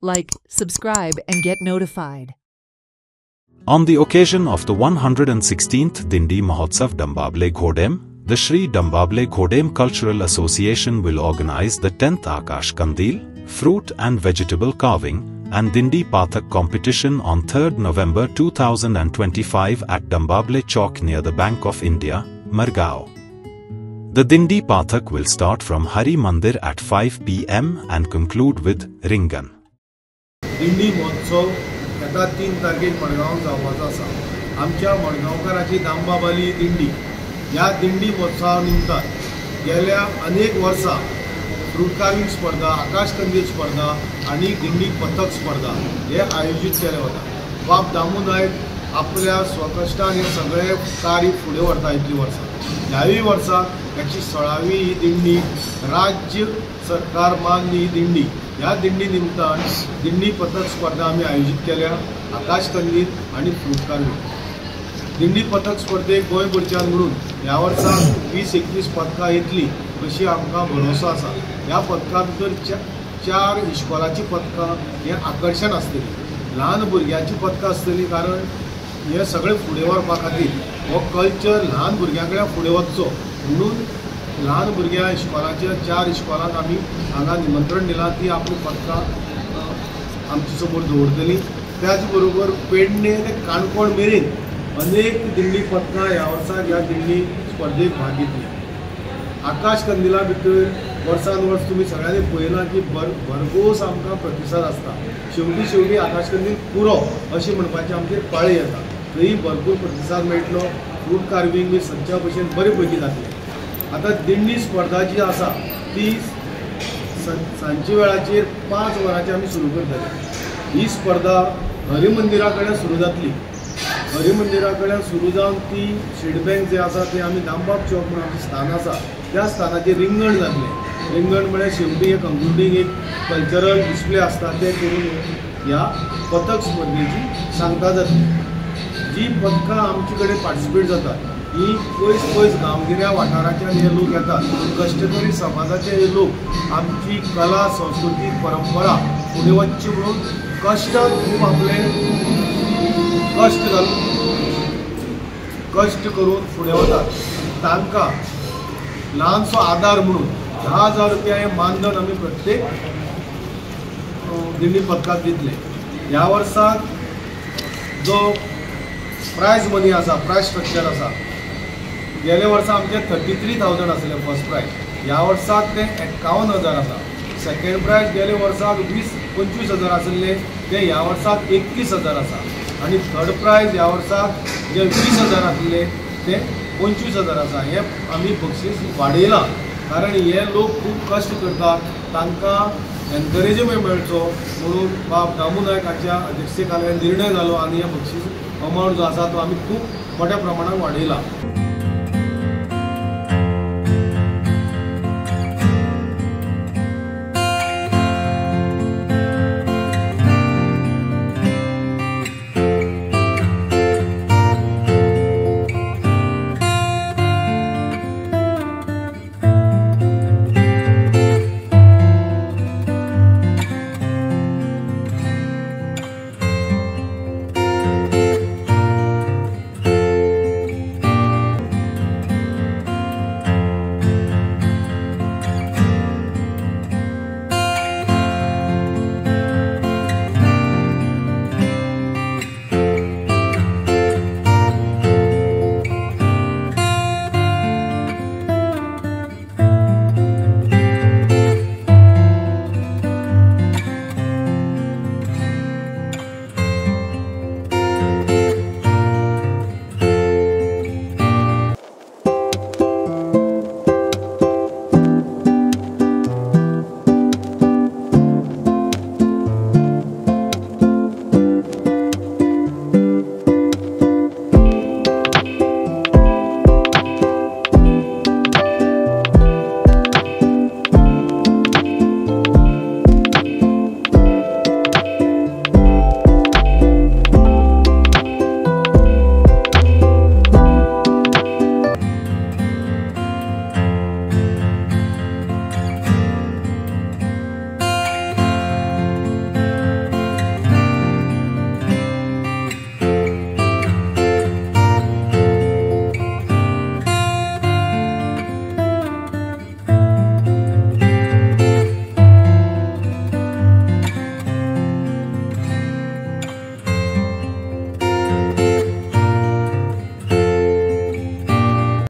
like, subscribe and get notified. On the occasion of the 116th Dindi Mahotsav Dambable Ghodem, the Shri Dambable Ghodem Cultural Association will organize the 10th Akash Kandil, fruit and vegetable carving, and Dindi Pathak competition on 3rd November 2025 at Dambable Chowk near the Bank of India, Margao. The Dindi Pathak will start from Hari Mandir at 5 p.m. and conclude with Ringan. दिंडी महोत्सव येता 3 तारखेक मडगांव जावपाचो आसा। आमच्या मडगांवकाराची दामबाबाली दिंडी ह्या दिंडी महोत्सवा निमतान गेल्या अनेक वर्सां फ्रूट कार्विंग स्पर्धा, आकाश कंदील स्पर्धा आणि दिंडी पथक स्पर्धा हे आयोजित केले वता। बाब दामू नायक आपल्या स्वकश्टान हे सगळे कार्य फुडें व्हरता इतली वर्सां। ह्यावी वर्सा 116वी ही दिंडी राज्य सरकार मान्य ही दिंडी ह्या दिंडी निमतान दिंडी पथक स्पर्धा आम्ही आयोजित केल्या। आकाश कंदील आणि फ्रूट कार्विंग दिंडी पथक स्पर्धेक गोंयभरच्यान म्हणून ह्या वर्सा 20-21 पथकां येतली अशी आमकां भरोसो आसा। ह्या पथकां भितर 4 इश्कोलाची पथकां हे आकर्षण आसतली, ल्हान भुरग्यांची पथकां आसतली, कारण हे सगळे फुडें व्हरपा खातीर हो कल्चर ल्हान भुरग्यां कडल्यान फुडें वचचो म्हणून ल्हान भुरग्यां इश्कोलाच्या 4 इश्कोलांक आमी हांगा निमंत्रण दिलां ती आपली पथकां आमचे समोर दवरतली। त्याच बरोबर पेडणे ते काणकोण मेरेन अनेक दिंडी पथकां ह्या वर्सा ह्या दिंडी स्पर्धेक भाग घेतली। आकाश कंदिला भितर वर्सान वर्स तुमी सगळ्यांनी पळयलां की भरघोस आमकां प्रतिसाद आसता। शेवटी आकाश कंदील पुरो अशें म्हणपाचें आमचेर पाळी येता, थंय भरपूर प्रतिसाद मेळटलो। फ्रूट कार्विंग बी सदच्या भशेन बरे पैकी जातलें। आता दिंडी स्पर्धा जी आसा ती सांजचे वेळाचेर 5 वरांचेर आमी सुरू करतले। ही स्पर्धा हरी मंदिरा कडेन सुरू जातली। हरी मंदिरा कडेन सुरू जावन ती सीड बँक जे आसा ते आमी दामबाब चौक म्हणून आमचें स्थान आसा त्या स्थानाचेर रिंगण जातलें। रिंगण म्हळ्यार शेवटी एक कंक्लुडींग एक कल्चरल डिस्प्ले आसता ते करून ह्या पथक स्पर्धेची सांगता जातली। जी पथकां आमचे कडेन पार्टिसिपेट जातात ही पयस गांवगिऱ्या वाठाराच्यान हे लोक येतात, कश्टकरी समाजाचे हे लोक आमची कला संस्कृती परंपरा फुडें वचची म्हणून कष्ट खूब आपले कष्ट करून फुडें वतात। तांकां ल्हानसो आदार म्हणून 10,000 रुपया हे मानधन आमी प्रत्येक दिंडी पथकाक दितले। ह्या वर्साक जो प्रायज मनी आसा, प्रायज स्ट्रक्चर आसा, गेल्या वर्सा आमचे 33,000 आसले फर्स्ट प्रायज, ह्या वर्साक ते 51,000 आसा। सेकंड प्रायज गेल्या वर्साक 20-25,000 आसले ते ह्या वर्साक 21,000 आसा आणि थर्ड प्रायज ह्या वर्साक जे 20,000 आसले ते 25,000 आसा। हे आमी बक्षीस वाडयलां कारण हे लोक खूब कश्ट करतात, तांकां एनकरेजमेंट मेळचो म्हणून बाब दामू नायकाच्या अध्यक्षतेखाला निर्णय जालो आणि हे बक्षीस अमावंट जो आसा तो आमी खूब मोठ्या प्रमाणात वाडयला।